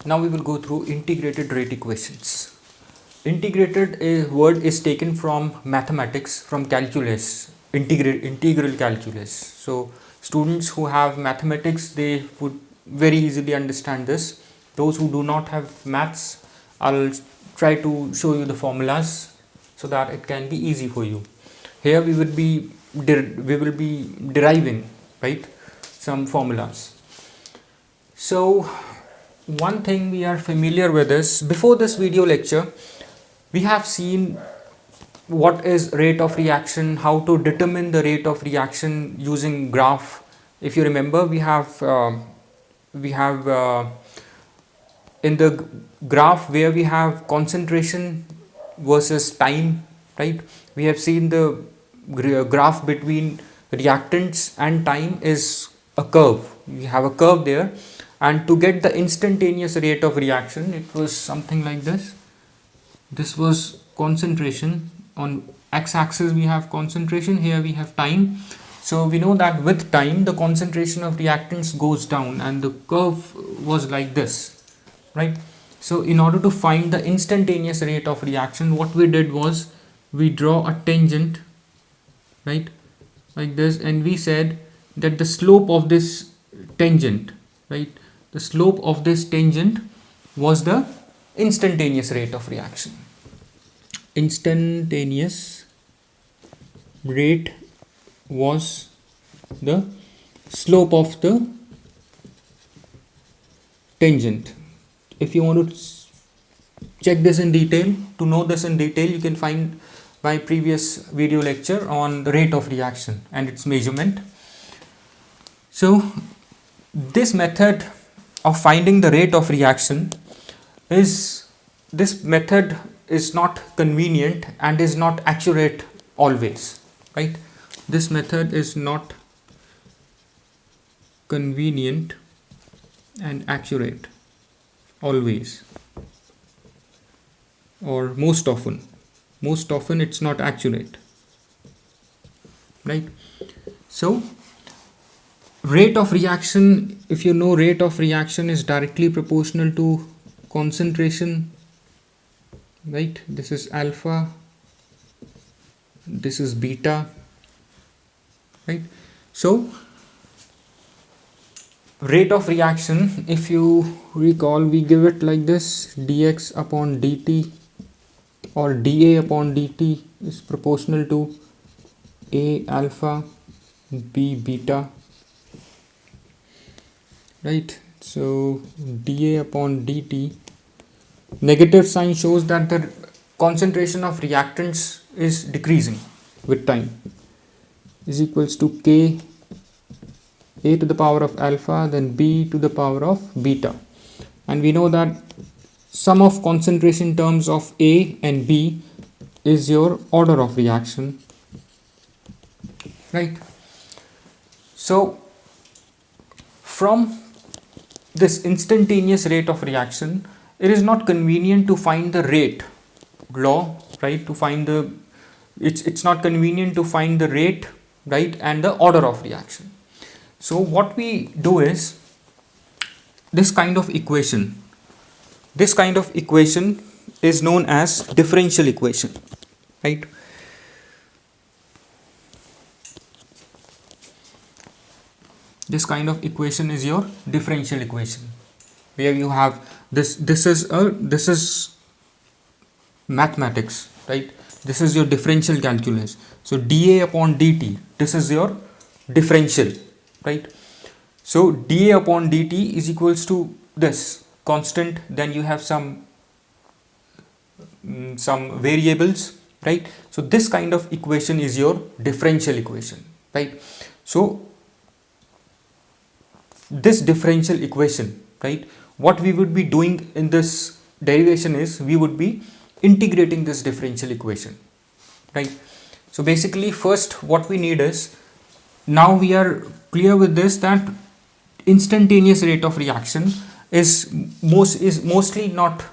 Now we will go through integrated rate equations. Integrated word is taken from mathematics, from calculus, integral calculus. So students who have mathematics, they would very easily understand this. Those who do not have maths, I'll try to show you the formulas so that it can be easy for you. Here we will be deriving, right, some formulas. So one thing we are familiar with is, before this video lecture we have seen what is rate of reaction, how to determine the rate of reaction using graph. If you remember, we have in the graph where we have concentration versus time, right? We have seen the graph between reactants and time is a curve. We have a curve there, and to get the instantaneous rate of reaction, it was something like this. This was concentration. On x-axis we have concentration, here we have time. So we know that with time the concentration of reactants goes down, and the curve was like this, right? So in order to find the instantaneous rate of reaction, what we did was we draw a tangent, right, like this, and we said that the slope of this tangent, right, the slope of this tangent was the instantaneous rate of reaction. Instantaneous rate was the slope of the tangent. If you want to check this in detail, to know this in detail, you can find my previous video lecture on the rate of reaction and its measurement. So this method of finding the rate of reaction is not convenient and is not accurate always, right? This method is not convenient and accurate always, or most often it's not accurate, right? So rate of reaction, if you know, rate of reaction is directly proportional to concentration, right? This is alpha, this is beta, right? So rate of reaction, if you recall, we give it like this: dx upon dt or dA upon dt is proportional to A alpha B beta, right? So dA upon dt, negative sign shows that the concentration of reactants is decreasing with time, is equals to K A to the power of alpha, then B to the power of beta. And we know that sum of concentration terms of A and B is your order of reaction, right? So from this instantaneous rate of reaction, it is not convenient to find the rate law, right? To find the, it's not convenient to find the rate, right, and the order of reaction. So what we do is this kind of equation. This kind of equation is known as differential equation, right? This kind of equation is your differential equation, where you have this is mathematics, right? This is your differential calculus. So dA upon dt, this is your differential, right? So dA upon dt is equals to this constant, then you have some variables, right? So this kind of equation is your differential equation, right? So this differential equation, right, what we would be doing in this derivation is we would be integrating this differential equation, right? So basically, first what we need is, now we are clear with this, that instantaneous rate of reaction is mostly not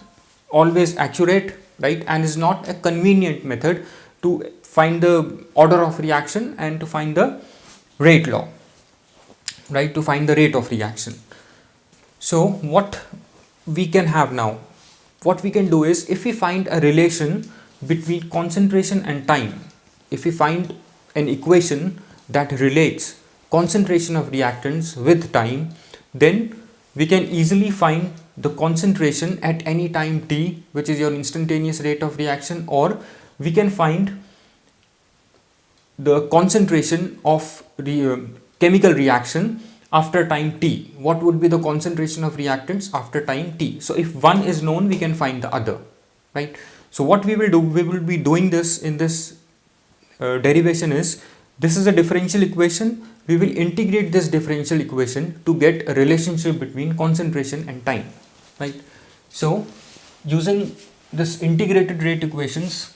always accurate, right, and is not a convenient method to find the order of reaction and to find the rate law, right, to find the rate of reaction. So what we can have now, what we can do is, if we find a relation between concentration and time, if we find an equation that relates concentration of reactants with time, then we can easily find the concentration at any time t, which is your instantaneous rate of reaction, or we can find the concentration of chemical reaction after time t. What would be the concentration of reactants after time t? So if one is known, we can find the other, right? So what we will do, we will be doing this in this derivation is, this is a differential equation. We will integrate this differential equation to get a relationship between concentration and time, right? So using this integrated rate equations,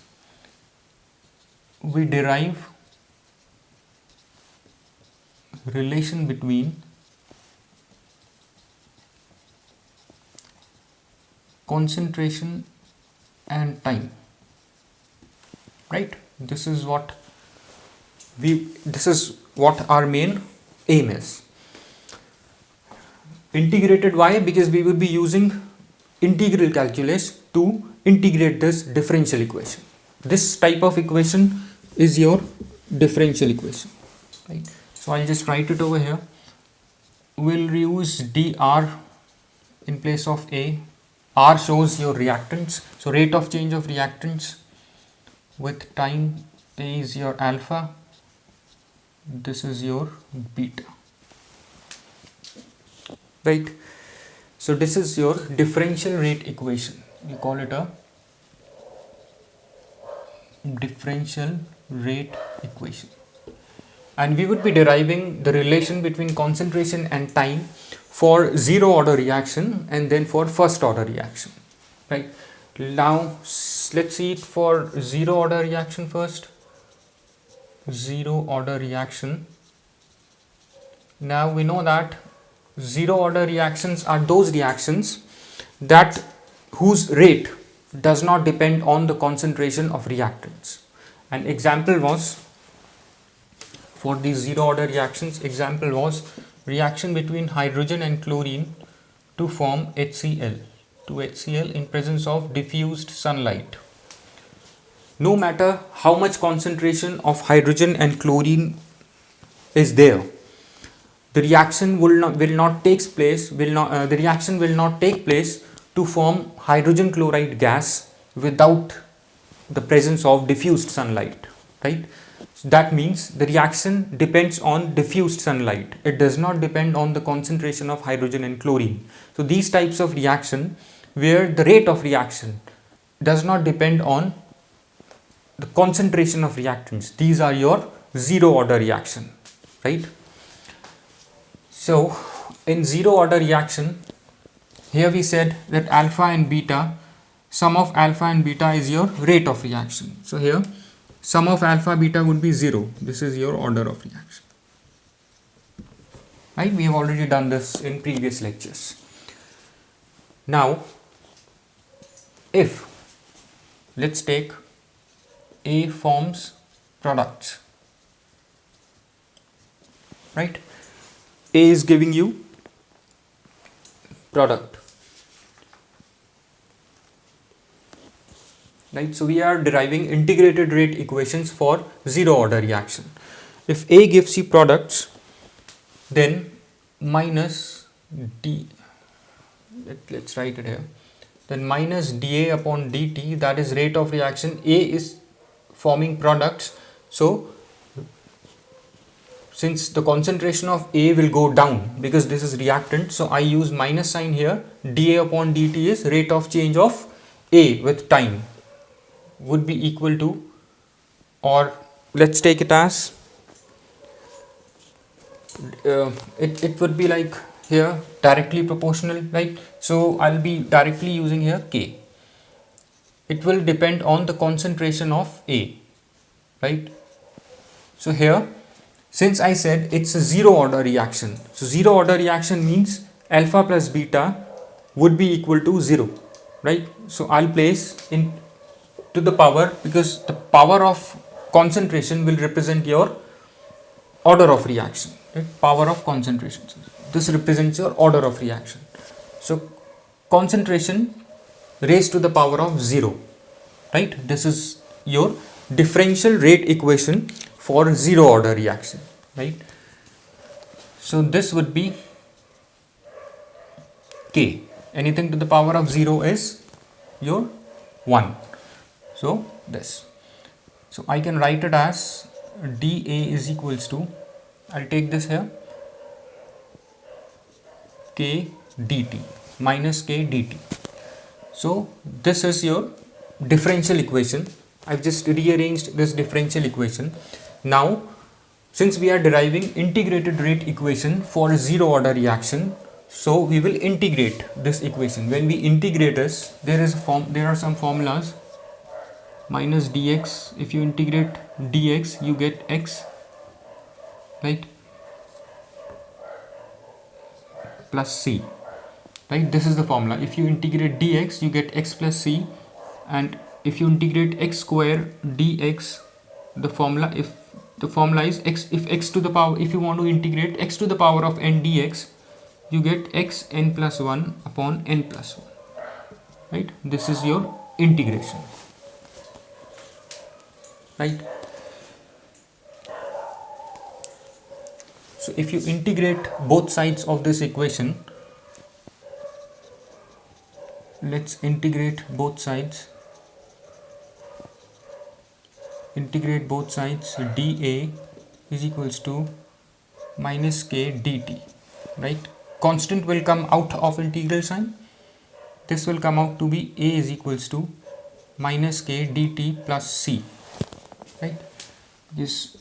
we derive relation between concentration and time, right? This is what our main aim is. Integrated, why? Because we will be using integral calculus to integrate this differential equation. This type of equation is your differential equation, right? So I'll just write it over here. We'll use dr in place of a. R shows your reactants, so rate of change of reactants with time. A is your alpha, this is your beta, right? So this is your differential rate equation. We call it a differential rate equation, and we would be deriving the relation between concentration and time for zero order reaction and then for first order reaction, right? Now let's see it for zero order reaction first. Zero order reaction. Now we know that zero order reactions are those reactions that whose rate does not depend on the concentration of reactants. An example was, for these zero order reactions, example was reaction between hydrogen and chlorine to form HCl, in presence of diffused sunlight. No matter how much concentration of hydrogen and chlorine is there, the reaction will not take place to form hydrogen chloride gas without the presence of diffused sunlight, right? So that means the reaction depends on diffused sunlight. It does not depend on the concentration of hydrogen and chlorine. So these types of reaction where the rate of reaction does not depend on the concentration of reactants, these are your zero order reaction, right? So in zero order reaction, here we said that alpha and beta, sum of alpha and beta is your rate of reaction. So here sum of alpha beta would be 0. This is your order of reaction, right? We have already done this in previous lectures. Now if, let's take A forms products, right? A is giving you product, right? So we are deriving integrated rate equations for zero order reaction. If A gives you products, then minus D, let's write it here, then minus dA upon dt, that is rate of reaction. A is forming products, so since the concentration of A will go down because this is reactant, so I use minus sign here. dA upon dt is rate of change of A with time, would be equal to, or let's take it as it would be like here directly proportional, right? So I'll be directly using here K. It will depend on the concentration of A, right? So here, since I said it's a zero order reaction, so zero order reaction means alpha plus beta would be equal to 0, right? So I'll place in to the power, because the power of concentration will represent your order of reaction, right? Power of concentration, this represents your order of reaction. So concentration raised to the power of 0, right? This is your differential rate equation for zero order reaction, right? So this would be K. Anything to the power of 0 is your 1. So this. So I can write it as dA is equals to, I'll take this here, K dt minus K dt. So this is your differential equation. I've just rearranged this differential equation. Now, since we are deriving integrated rate equation for a zero order reaction, so we will integrate this equation. When we integrate this, there are some formulas. Minus dx, if you integrate dx, you get x, right, plus c, right? This is the formula. If you integrate dx, you get x plus c, and if you integrate x square dx, the formula is x. If x to the power, if you want to integrate x to the power of n dx, you get x n plus 1 upon n plus 1, right? This is your integration, right? So if you integrate both sides of this equation, let's integrate both sides. Integrate both sides. dA is equals to minus K dt, right? Constant will come out of integral sign. This will come out to be A is equals to minus K dt plus C, right? This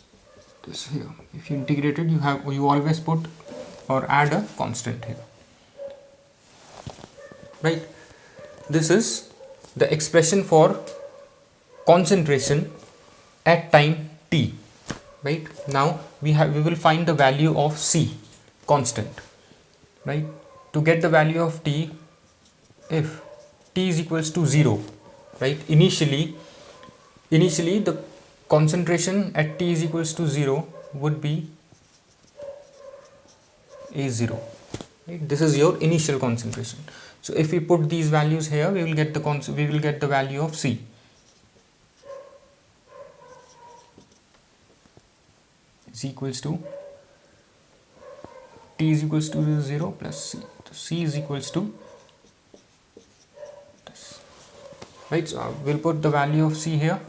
here, if you integrate it, you always put or add a constant here, right? This is the expression for concentration at time t, right? Now we will find the value of C, constant, right? To get the value of t, if t is equals to 0, right? Initially the concentration at t is equals to 0 would be A0, right? This is your initial concentration. So if we put these values here, we will get the value of C. Is equals to t is equals to 0 plus C. So C is equals to this, right? So we'll put the value of C here.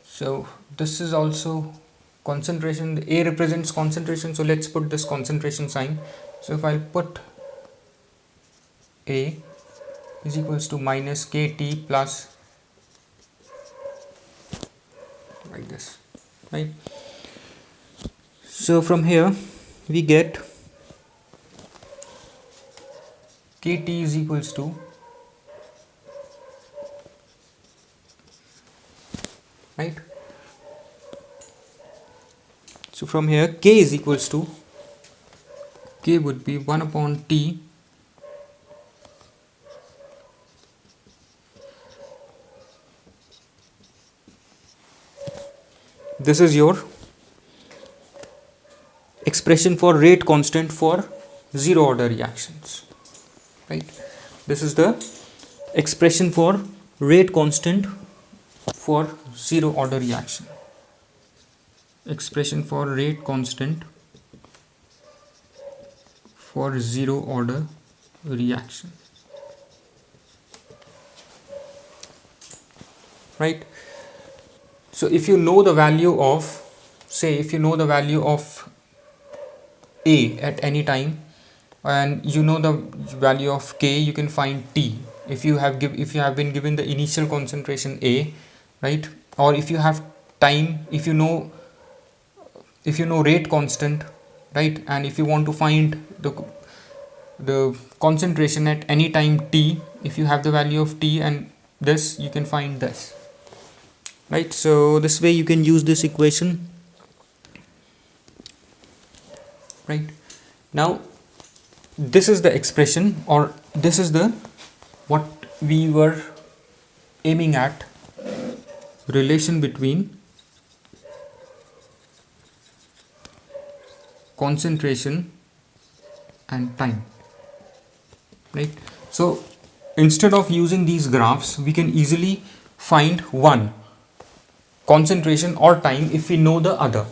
So this is also concentration. The A represents concentration, so let's put this concentration sign. So if I'll put A is equals to minus KT plus, like this, right? So from here we get KT is equals to, right? So from here K is equals to, K would be 1 upon T this is your expression for rate constant for zero order reactions, right? This is the expression for rate constant for zero order reaction. Expression for rate constant for zero order reaction, right? So if you know the value of, say if you know the value of A at any time and you know the value of K, you can find T. If you have been given the initial concentration A, right? Or if you have time, if you know rate constant, right? And if you want to find the concentration at any time t, if you have the value of t and this, you can find this, right? So this way you can use this equation, right? Now this is the expression, or this is the what we were aiming at, relation between concentration and time, right? So instead of using these graphs, we can easily find one, concentration or time, if we know the other,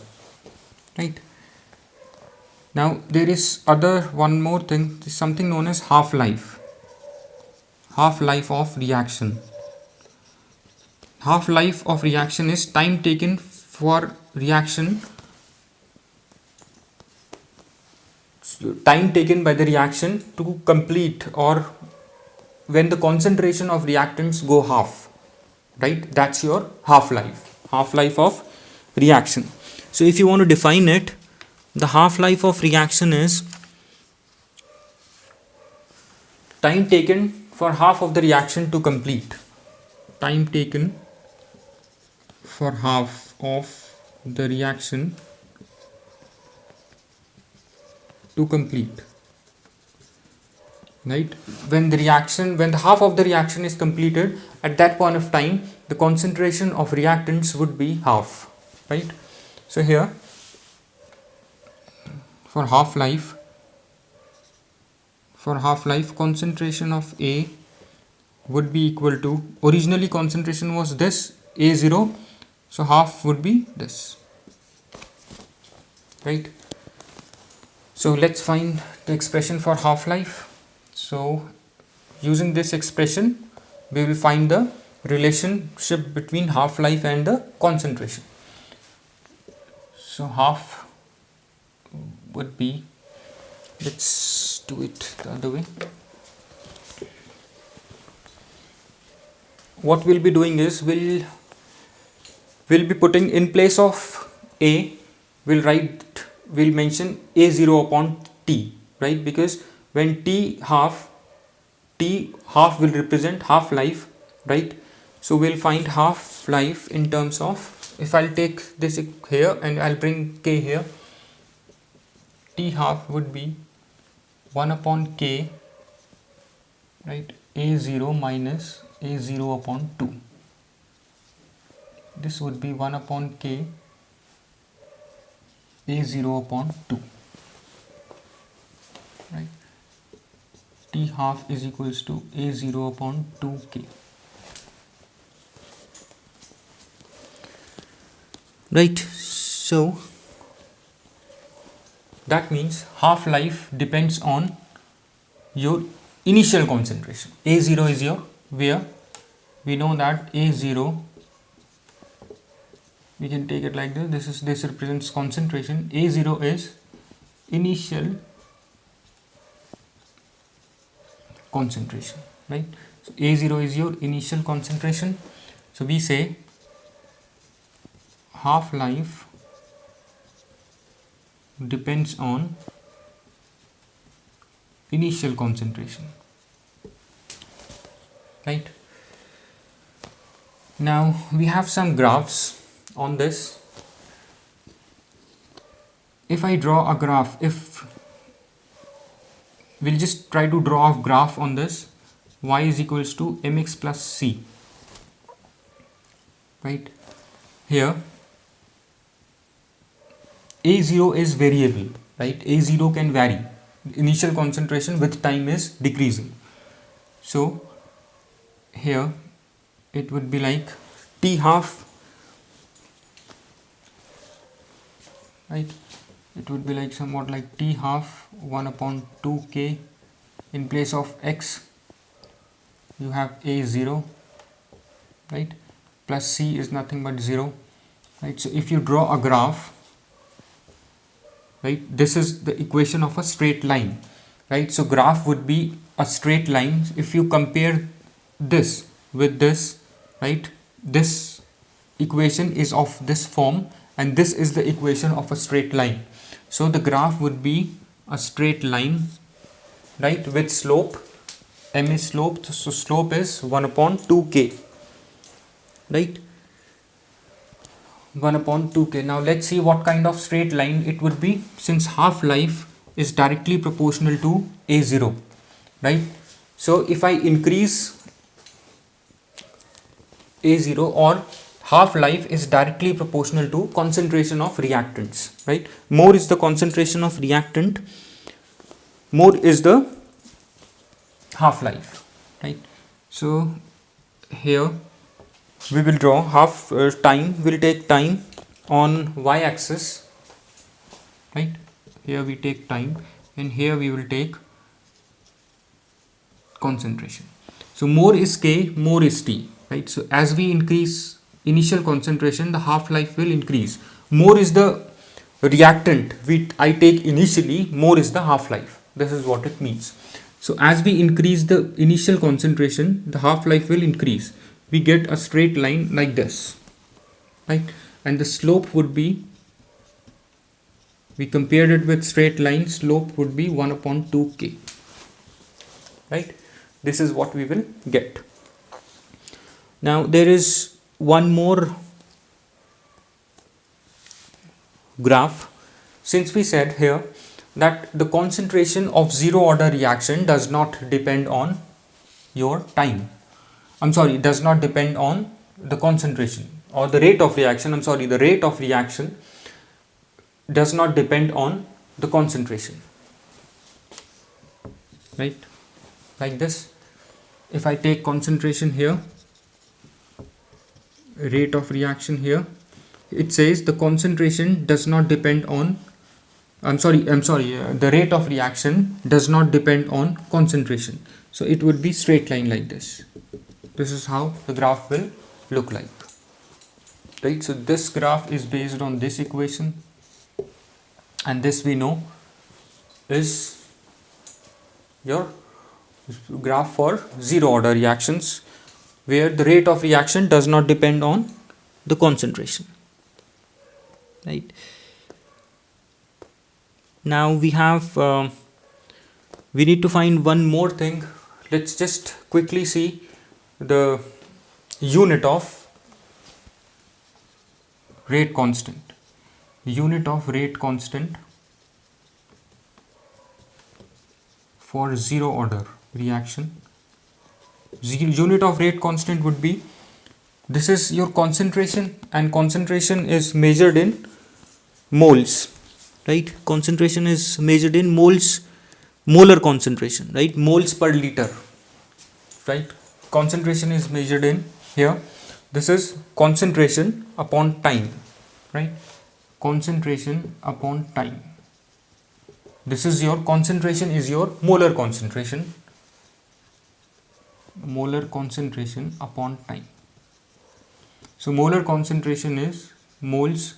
right? Now there is one more thing, something known as half-life of reaction. Half-life of reaction is time taken for reaction, time taken by the reaction to complete, or when the concentration of reactants go half, right? That's your half-life of reaction. So if you want to define it, the half-life of reaction is time taken for half of the reaction to complete. Time taken for half of the reaction to complete, right? When the half of the reaction is completed, at that point of time the concentration of reactants would be half, right? So here for half-life concentration of A would be equal to, originally concentration was this A0, so half would be this, right? So let's find the expression for half-life. So using this expression we will find the relationship between half-life and the concentration. So half would be, let's do it the other way. What we'll be doing is we'll be putting in place of A, we'll mention A0 upon T, right? Because when T half will represent half-life, right? So we'll find half-life in terms of, if I'll take this here and I'll bring K here, T half would be 1 upon K, right? A0 minus A0 upon 2. This would be 1 upon K A0 upon 2, right? T half is equals to A0 upon 2K, right? So that means half-life depends on your initial concentration. A0 is your, where we know that A0, we can take it like this, this represents concentration. A0 is initial concentration, right? So A0 is your initial concentration. So we say half-life depends on initial concentration, right? Now we have some graphs on this. If I draw a graph, we'll just try to draw a graph on this, y is equals to mx plus c, right? Here A0 is variable, right? A0 can vary. Initial concentration with time is decreasing. So here it would be like T half, right? It would be like somewhat like T half 1 upon 2K. In place of x you have A0, right? Plus C is nothing but 0, right? So if you draw a graph, right, this is the equation of a straight line, right? So graph would be a straight line. If you compare this with this, right, this equation is of this form and this is the equation of a straight line. So the graph would be a straight line, right, with slope. M is slope, so slope is 1 upon 2K, right? 1 upon 2K. Now let's see what kind of straight line it would be, since half-life is directly proportional to A0, right? So if I increase A0, or half life is directly proportional to concentration of reactants, right? More is the concentration of reactant, more is the half life, right? So here we will draw half time will take time on y axis, right? Here we take time and here we will take concentration. So more is K, more is T, right? So as we increase initial concentration, the half life will increase. More is the reactant I take initially, more is the half life. This is what it means. So as we increase the initial concentration, the half life will increase. We get a straight line like this, right? And the slope would be, we compared it with straight line, slope would be 1 upon 2k, right? This is what we will get. Now there is one more graph. Since we said here that the concentration of zero order reaction does not depend on your time. It does not depend on the concentration or the rate of reaction. The rate of reaction does not depend on the concentration, right? Like this. If I take concentration here, rate of reaction here, it says the concentration does not depend on, the rate of reaction does not depend on concentration. So it would be straight line like this. This is how the graph will look like, right? So this graph is based on this equation, and this we know is your graph for zero order reactions, where the rate of reaction does not depend on the concentration, right? Now we have we need to find one more thing. Let's just quickly see the unit of rate constant. Unit of rate constant for zero order reaction. Unit of rate constant would be, this is your concentration, and concentration is measured in moles, right? Concentration is measured in moles, molar concentration, right? Moles per liter, right? Concentration is measured in here. This is concentration upon time, right? Concentration upon time. This is your concentration, is your molar concentration. Molar concentration upon time. So molar concentration is moles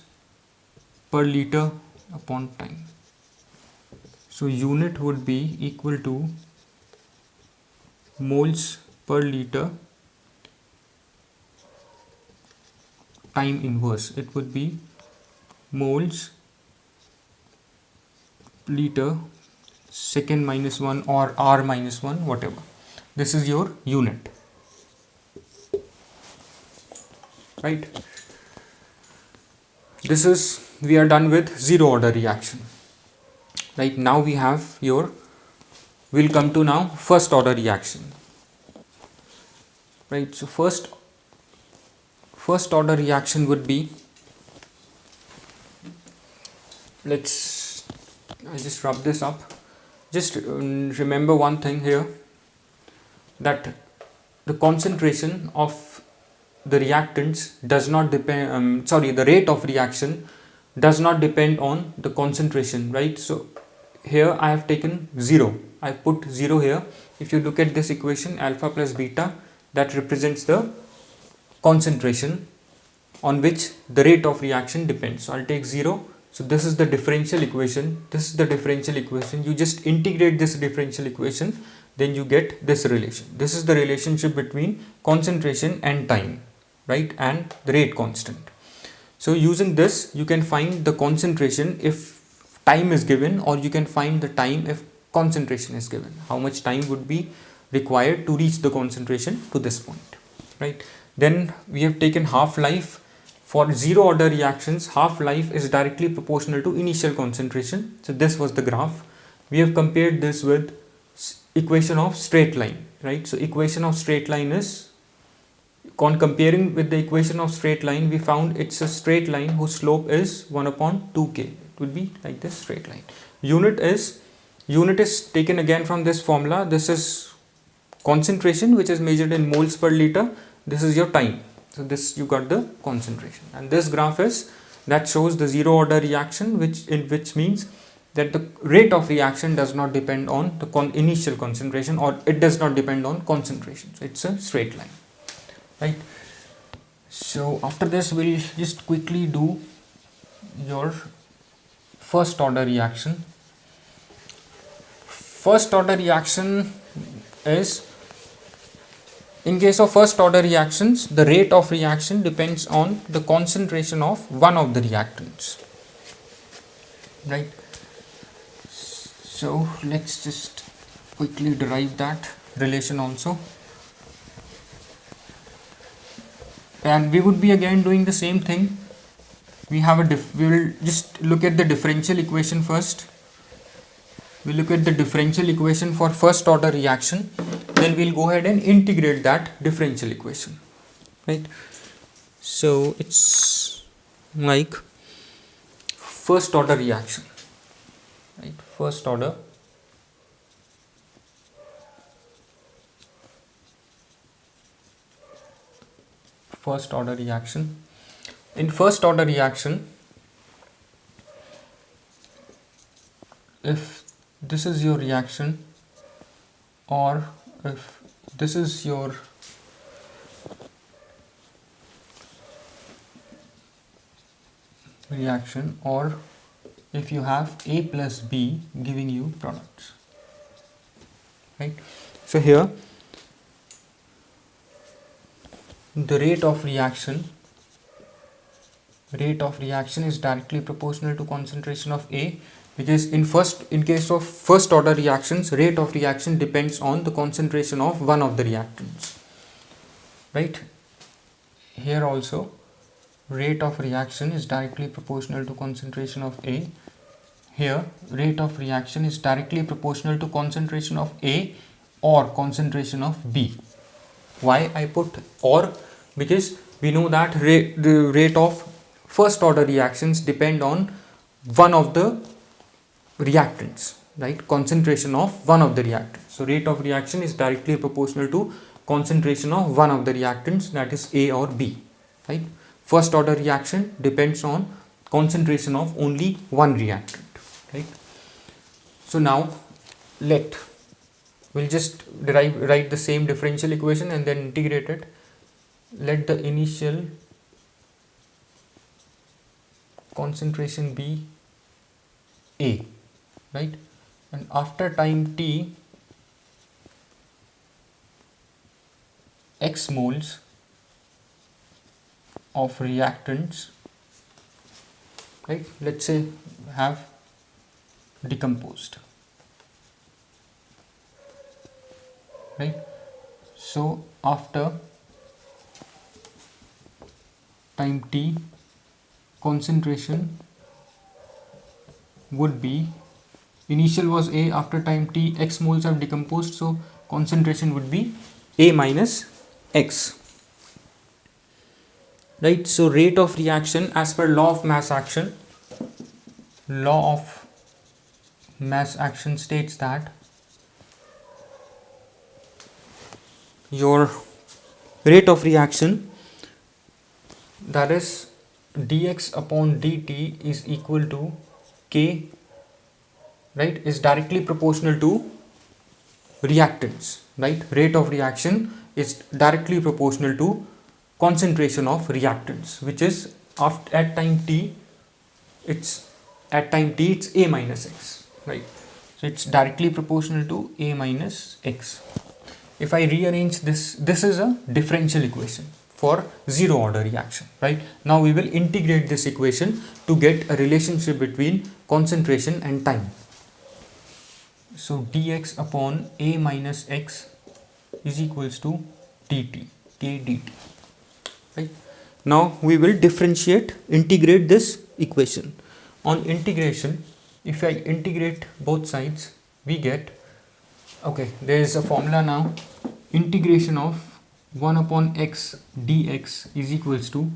per liter upon time. So unit would be equal to moles per liter time inverse. It would be moles liter second minus 1 or r minus 1, whatever. This is your unit, right? This is, we are done with zero order reaction, right? Now we have we'll come to now first order reaction, right? So first order reaction would be, I just rub this up. Just remember one thing here, that the concentration of the reactants does not depend, the rate of reaction does not depend on the concentration, right? So here I have taken 0. I put 0 here. If you look at this equation, alpha plus beta, that represents the concentration on which the rate of reaction depends. So I'll take 0. So this is the differential equation. This is the differential equation. You just integrate this differential equation, then you get this relation. This is the relationship between concentration and time, right? And the rate constant. So using this, you can find the concentration if time is given, or you can find the time if concentration is given. How much time would be required to reach the concentration to this point, right? Then we have taken half-life. For zero order reactions, half-life is directly proportional to initial concentration. So this was the graph. We have compared this with equation of straight line, right? So equation of straight line is On comparing with the equation of straight line, we found it's a straight line whose slope is 1 upon 2k. It would be like this straight line. Unit is taken again from this formula. This is concentration, which is measured in moles per liter. This is your time. So this, you got the concentration, and this graph is that shows the zero order reaction, which means that the rate of reaction does not depend on the initial concentration, or it does not depend on concentration. So it's a straight line, right? So after this, we'll just quickly do your first order reaction. First order reaction is, in case of first order reactions, the rate of reaction depends on the concentration of one of the reactants, right? So let's just quickly derive that relation also. And we would be again doing the same thing. We will just look at the differential equation first. We'll look at the differential equation for first order reaction. Then we'll go ahead and integrate that differential equation, right? So it's like first order reaction, right? First order reaction. In first order reaction, if this is your reaction, or if this is your reaction, or if you have A plus B giving you products, right? So here the rate of reaction is directly proportional to concentration of A, because in case of first order reactions, rate of reaction depends on the concentration of one of the reactants, right? Here also rate of reaction is directly proportional to concentration of A. Here rate of reaction is directly proportional to concentration of A or concentration of B. Why I put or? Because we know that the rate of first order reactions depend on one of the reactants, right? Concentration of one of the reactants. So rate of reaction is directly proportional to concentration of one of the reactants, that is A or B, right? First order reaction depends on concentration of only one reactant, right? So now we'll just write the same differential equation and then integrate it. Let the initial concentration be A, right? And after time t, x moles of reactants, right, let's say, have decomposed, right? So after time t, concentration would be, initial was A, after time t x moles have decomposed, so concentration would be A minus x, right? So rate of reaction as per law of mass action states that your rate of reaction, that is dx upon dt, is equal to k, right, is directly proportional to reactants, right? Rate of reaction is directly proportional to concentration of reactants, which is at time t it's A minus x, right? So it's directly proportional to A minus x. If I rearrange this is a differential equation for zero order reaction, right? Now we will integrate this equation to get a relationship between concentration and time. So dx upon A minus x is equals to dt, k dt, right? Now we will integrate this equation. On integration, if I integrate both sides, we get, okay, there is a formula now, integration of 1 upon x dx is equals to